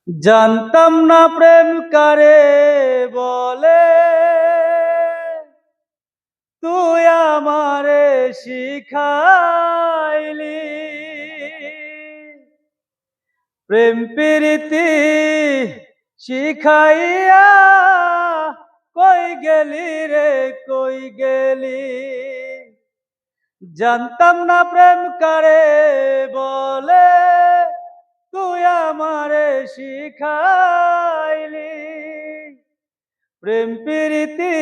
জানতাম না প্রেম কারে বলে, তুই আমারে শিখাইলি। প্রেম প্রীতি শিখাইয়া কই গেলি রে, কই গেলি। জানতাম না প্রেম কারে বলে, তুই আমারে শিখাইলি। প্রেম প্রীতি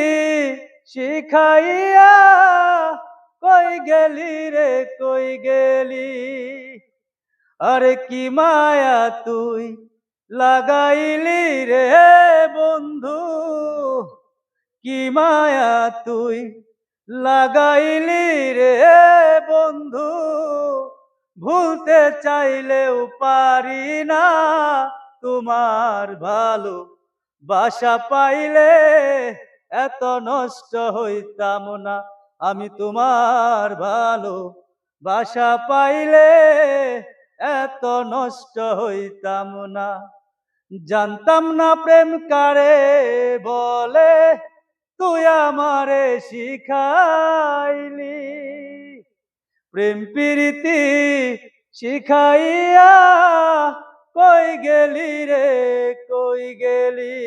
শিখাইয়া কই গেলি রে, কই গেলি। আরে কি মায়া তুই লাগাইলি রে বন্ধু, কি মায়া তুই লাগাইলি রে বন্ধু। ভুলতে চাইলেও পারি না তোমার ভালো বাসা পাইলে এত নষ্ট হইতাম না। আমি তোমার ভালো বাসা পাইলে এত নষ্ট হইতাম না। জানতাম না প্রেম কারে বলে, তুই আমারে শিখাইলি। প্রেম প্রীতি শিখাইয়া কই গেলি রে, কই গেলি।